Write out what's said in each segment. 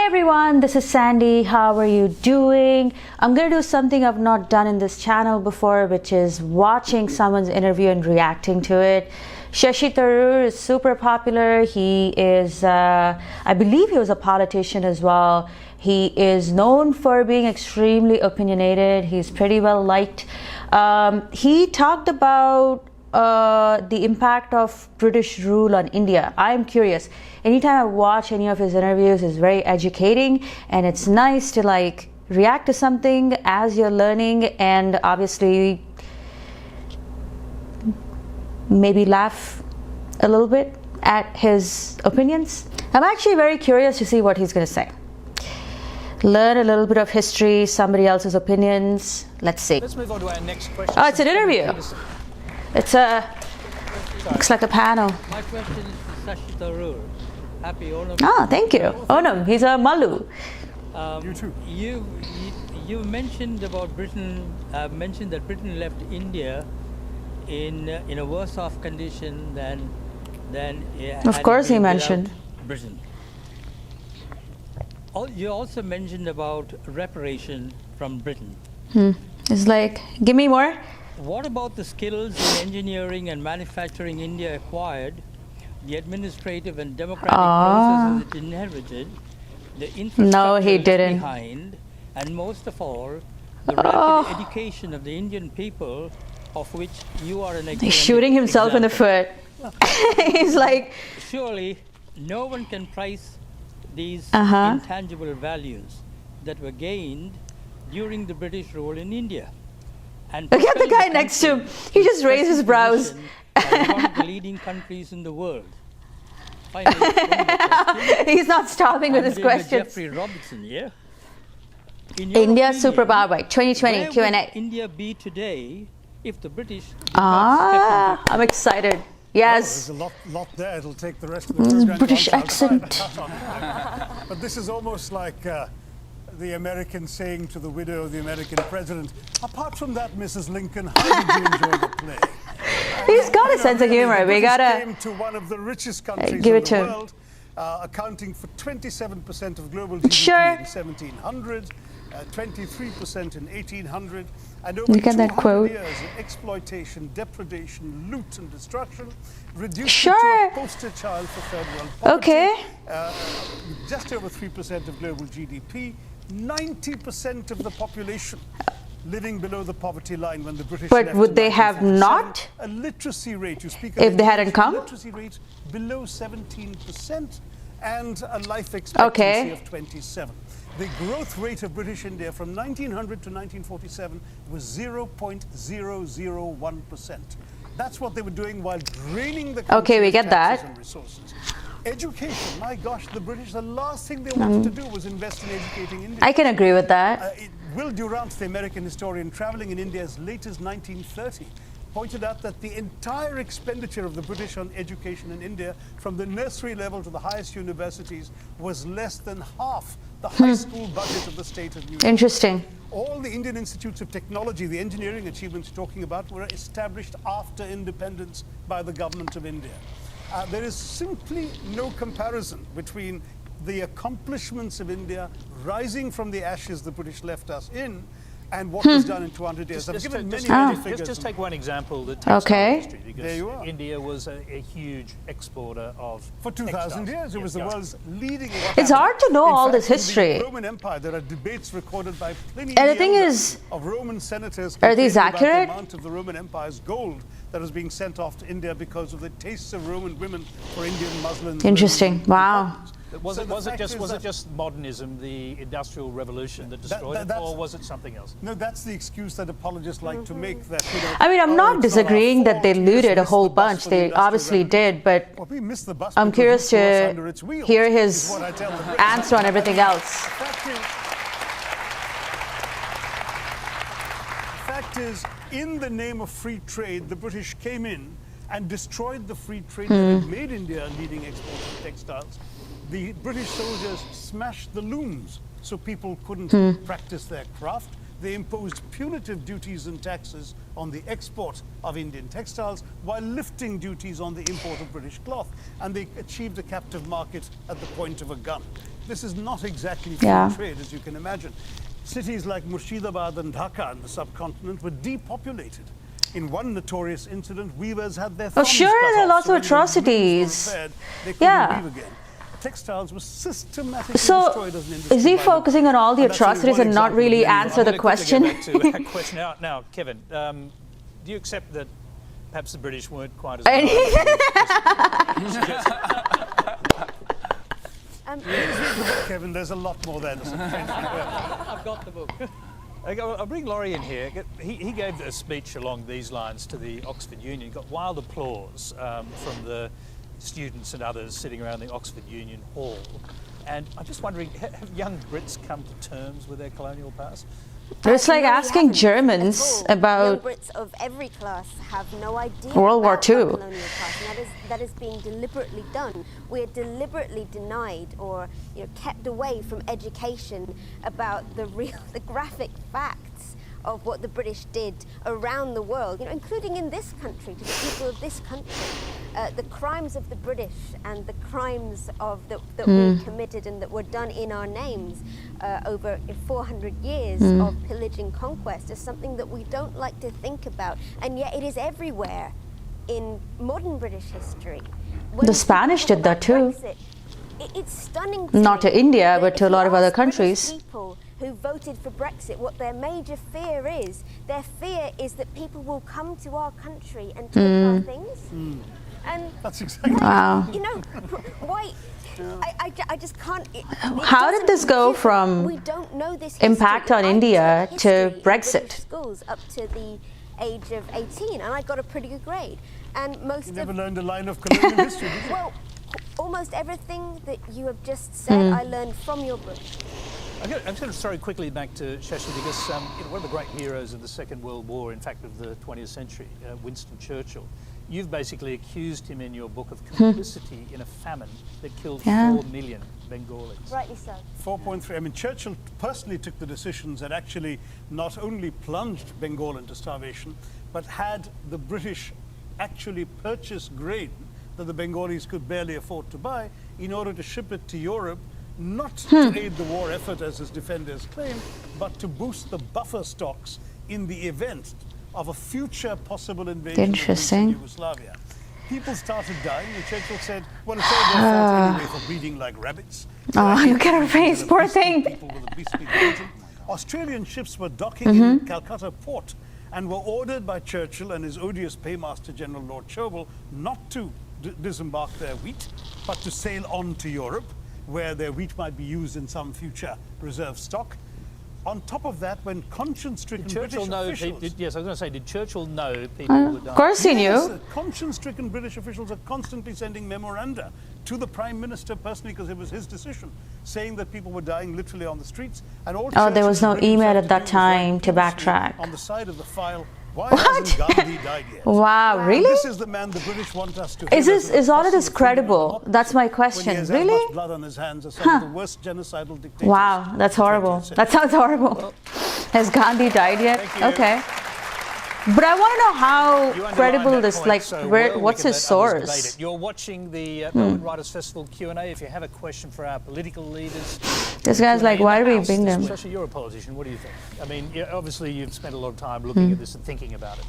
everyone, this is Sandy. How are you doing? I'm going to do something I've not done in this channel before, which is watching someone's interview and reacting to it. Shashi Tharoor is super popular. He is, I believe he was a politician as well. He is known for being extremely opinionated. He's pretty well liked. He talked about the impact of British rule on India. I'm curious. Anytime I watch any of his interviews, it's very educating, and it's nice to like react to something as you're learning, and obviously maybe laugh a little bit at his opinions. I'm actually very curious to see what he's going to say. Learn a little bit of history, somebody else's opinions. Let's see. Let's move on to our next question. Oh, it's an interview. It's a looks like a panel. My question is for Shashi Tharoor. Happy Onam. Ah, thank you. Onam, he's a Malu. You too. You mentioned about Britain. Mentioned that Britain left India in a worse off condition than Of course, he mentioned Britain. You also mentioned about reparation from Britain. It's like, give me more. What about the skills in engineering and manufacturing India acquired, the administrative and democratic processes it inherited, the infrastructure behind, and most of all, the rapid education of the Indian people, of which you are an example? He's shooting himself in the foot. He's like... Surely, no one can price these intangible values that were gained during the British rule in India. And look at the guy next to him. He just raised his brows. One of the leading countries in the world. Finally, he's not stopping with his questions. Jeffrey Robertson, yeah? India Superpower 2020 Q&A. Where would India be today if the British did not step I'm excited. Yes. Oh, there's a lot there. It'll take the rest of the program. British accent. But this is almost like the American saying to the widow of the American president, apart from that, Mrs. Lincoln, how did you enjoy the play? He's got a sense of humor. We gotta came to one of the richest countries give in it the to world, accounting for 27% of global GDP in 1700, 23% in 1800, and over 200 years of exploitation, depredation, loot and destruction, reduced to a poster child for third world poverty. Just over 3% of global GDP, 90% of the population living below the poverty line when the British left. But would they have not? A literacy rate, you speak of if they hadn't come? Literacy rate below 17% and a life expectancy of 27. The growth rate of British India from 1900 to 1947 was 0.001%. That's what they were doing while draining the country we get that. And resources. Education, my gosh, the British, the last thing they wanted to do was invest in educating India. I can agree with that. Will Durant, the American historian traveling in India as late as 1930, pointed out that the entire expenditure of the British on education in India, from the nursery level to the highest universities, was less than half the high school budget of the state of New York. Interesting. All the Indian institutes of technology, the engineering achievements you're talking about, were established after independence by the government of India. There is simply no comparison between the accomplishments of India rising from the ashes the British left us in and what was done in 200 years. I've given many figures. Just take one example, the textile industry, because there you are. India was a huge exporter of for 2,000 years. It was the world's leading. It's hard to know all this history. The Roman Empire, there are debates recorded by Pliny and the thing is, of Roman senators are these accurate? About the amount of the Roman Empire's gold that was being sent off to India because of the tastes of Roman women for Indian muslins. Interesting. Wow. Was it just modernism, the Industrial Revolution that destroyed it, or was it something else? No, that's the excuse that apologists like to make. That I mean, I'm not disagreeing that they looted a whole bunch. They obviously did, but I'm curious to hear his answer on everything else. The fact is, in the name of free trade, the British came in and destroyed the free trade that had made India a leading exporter of textiles. The British soldiers smashed the looms so people couldn't practice their craft. They imposed punitive duties and taxes on the export of Indian textiles while lifting duties on the import of British cloth. And they achieved a captive market at the point of a gun. This is not exactly free trade, as you can imagine. Cities like Murshidabad and Dhaka in the subcontinent were depopulated. In one notorious incident, weavers had their thumbs cut off, there are lots so of atrocities. they couldn't weave again. Textiles were systematically destroyed as an industry. Is he focusing on all the atrocities and not really answer the question? Now, Kevin, do you accept that perhaps the British weren't quite as Kevin, there's a lot more there. I've got the book. I'll bring Laurie in here. He gave a speech along these lines to the Oxford Union. He got wild applause from the students and others sitting around the Oxford Union Hall. And I'm just wondering, have young Brits come to terms with their colonial past? It's like asking Germans about young Brits of every class have no idea World War II. about colonial past, and that is being deliberately done. We are deliberately denied or kept away from education about the graphic facts of what the British did around the world, including in this country, to the people of this country. The crimes of the British and the crimes that we committed and that were done in our names over 400 years of pillage and conquest is something that we don't like to think about, and yet it is everywhere in modern British history. The Spanish did that too. Brexit, it's stunning. Not to India, but to a lot of other countries. People who voted for Brexit, what their major fear is that people will come to our country and take our things. And that's exactly why I just can't. How did this go from we don't know this impact on India to Brexit? Schools up to the age of 18, and I got a pretty good grade. And most you never learned a line of colonial history, did you? Well, almost everything that you have just said, I learned from your book. I'm going to throw quickly back to Shashi because one of the great heroes of the Second World War, in fact of the 20th century, Winston Churchill, you've basically accused him in your book of complicity in a famine that killed 4 million Bengalis. Rightly so. 4.3. I mean, Churchill personally took the decisions that actually not only plunged Bengal into starvation, but had the British actually purchase grain that the Bengalis could barely afford to buy in order to ship it to Europe, not to aid the war effort as his defenders claim, but to boost the buffer stocks in the event of a future possible invasion of Yugoslavia. People started dying, and Churchill said, well, it's all their fault anyway for breeding like rabbits. Oh, look at her face, poor thing. People with a beastly poison. Australian ships were docking in Calcutta port and were ordered by Churchill and his odious paymaster, General Lord Chauvel, not to disembark their wheat, but to sail on to Europe, where their wheat might be used in some future reserve stock. On top of that, when conscience-stricken British officials... Yes, I was going to say, did Churchill know people were dying? Of course he knew. Yes, conscience-stricken British officials are constantly sending memoranda to the Prime Minister personally, because it was his decision, saying that people were dying literally on the streets. And all there was no email at that time to backtrack. On the side of the file, why hasn't Gandhi died yet? Wow, really? This is the man the British want us to... Is all of this credible? That's my question. When he has Really? as much blood on his hands as some of the worst genocidal dictators. Wow, that's horrible. That sounds horrible. Has Gandhi died yet? Okay. But I want to know how credible this, like, what's his source? You're watching the Melbourne Writers Festival Q&A. If you have a question for our political leaders... This guy's like, why do we bring them? Shashi, you're a politician. What do you think? I mean, obviously you've spent a lot of time looking at this and thinking about it.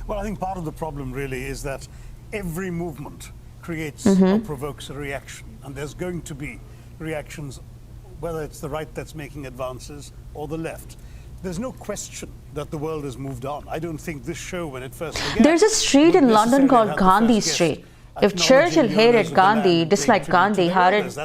Well, I think part of the problem really is that every movement creates or provokes a reaction. And there's going to be reactions, whether it's the right that's making advances or the left. There's no question that the world has moved on. I don't think this show, when it first began... There's a street in London called Gandhi Street. If Churchill hated Gandhi, disliked Gandhi, how did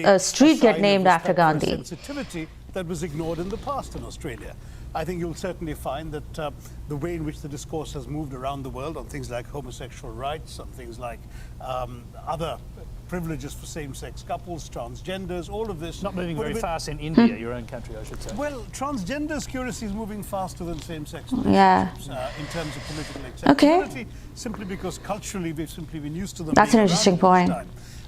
a street get named after Gandhi? Sensitivity that was ignored in the past in Australia. I think you'll certainly find that the way in which the discourse has moved around the world on things like homosexual rights, on things like other privileges for same-sex couples, transgenders, all of this... Not moving very fast in India, your own country, I should say. Well, transgenders, curiously, is moving faster than same-sex relationships in terms of political acceptability, simply because culturally we've simply been used to them. That's an interesting point.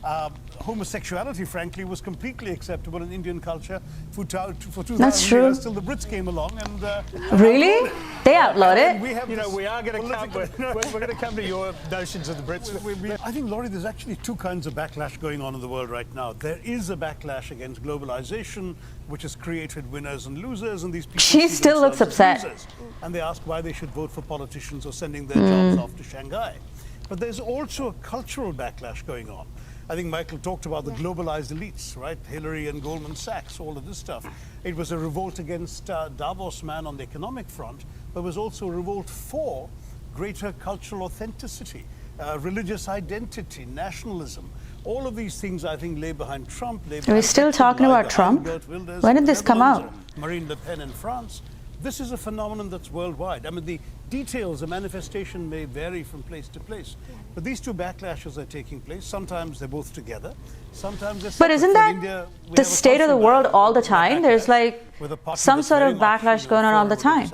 Homosexuality, frankly, was completely acceptable in Indian culture for 2,000 That's true. years till the Brits came along and really? They outlawed it? We have we are going to come. We're going to come to your notions of the Brits. I think, Laurie, there's actually two kinds of backlash going on in the world right now. There is a backlash against globalization, which has created winners and losers, and these people She see still looks themselves as upset. losers. And they ask why they should vote for politicians or sending their jobs off to Shanghai. But there's also a cultural backlash going on. I think Michael talked about the globalized elites, right? Hillary and Goldman Sachs, all of this stuff. It was a revolt against Davos man on the economic front, but it was also a revolt for greater cultural authenticity, religious identity, nationalism. All of these things, I think, lay behind Trump. Are we still talking about Trump? When did this come out? Marine Le Pen in France. This is a phenomenon that's worldwide. I mean, the details, the manifestation may vary from place to place, but these two backlashes are taking place. Sometimes they're both together. Sometimes they're But isn't that India, the state of the world all the time? There's like some sort of backlash going on all the time.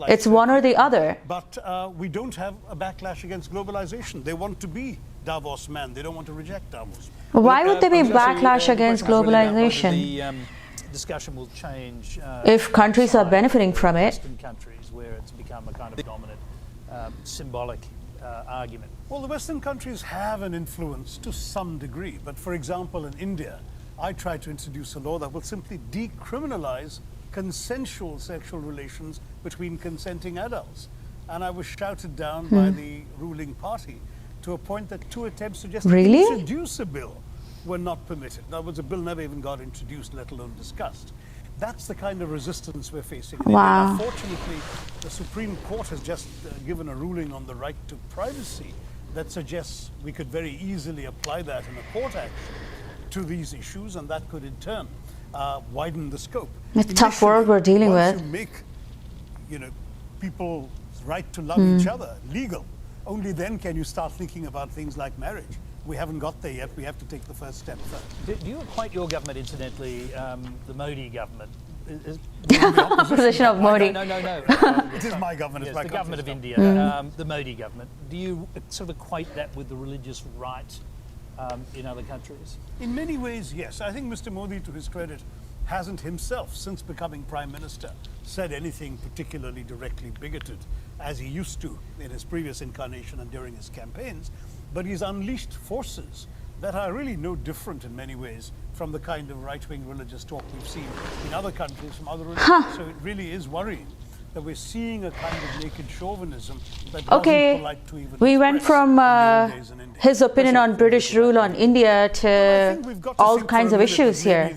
It's one or the other. But we don't have a backlash against globalization. They want to be Davos man. They don't want to reject Davos. Why would there be backlash against globalization? The discussion will change if countries are benefiting from it. Western countries, where it's become a kind of dominant symbolic argument. Well, the Western countries have an influence to some degree, but for example, in India, I tried to introduce a law that will simply decriminalize consensual sexual relations between consenting adults. And I was shouted down by the ruling party to a point that two attempts to just introduce a bill were not permitted. In other words, the bill never even got introduced, let alone discussed. That's the kind of resistance we're facing. Wow. Unfortunately, the Supreme Court has just given a ruling on the right to privacy that suggests we could very easily apply that in a court action to these issues, and that could in turn widen the scope. It's a tough world we're dealing with. Once you make, people's right to love each other legal, only then can you start thinking about things like marriage. We haven't got there yet. We have to take the first step first. Do you equate your government, incidentally, the Modi government? Opposition of Modi. No. It is my government. Yes, it's my the government of India, the Modi government. Do you sort of equate that with the religious right in other countries? In many ways, yes. I think Mr. Modi, to his credit, hasn't himself, since becoming Prime Minister, said anything particularly directly bigoted, as he used to in his previous incarnation and during his campaigns. But he's unleashed forces that are really no different in many ways from the kind of right-wing religious talk we've seen in other countries from other religions. So it really is worrying that we're seeing a kind of naked chauvinism that wasn't polite to even we went from his opinion on British rule on India to all kinds of issues here.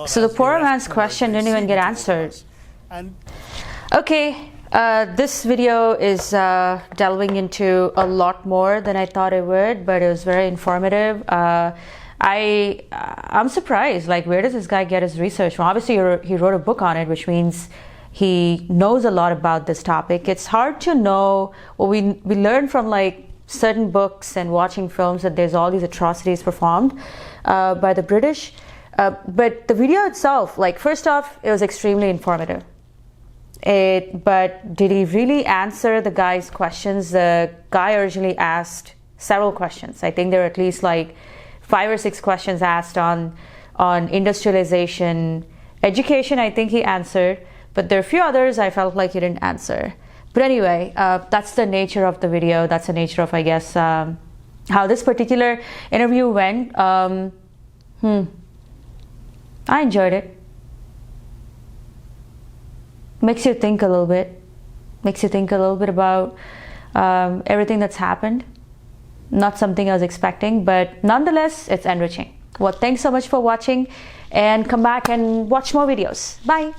So the poor man's question didn't even get answered. Okay. This video is delving into a lot more than I thought it would, but it was very informative. I'm surprised, like, where does this guy get his research from? Obviously, he wrote a book on it, which means he knows a lot about this topic. It's hard to know, well, we learn from like certain books and watching films that there's all these atrocities performed by the British. But the video itself, like, first off, it was extremely informative. But did he really answer the guy's questions? The guy originally asked several questions. I think there were at least like 5 or 6 questions asked on industrialization, education. I think he answered, but there are a few others I felt like he didn't answer. But anyway, that's the nature of the video. That's the nature of, I guess, how this particular interview went. I enjoyed it. Makes you think a little bit. Makes you think a little bit about everything that's happened. Not something I was expecting, but nonetheless, it's enriching. Well, thanks so much for watching, and come back and watch more videos. Bye.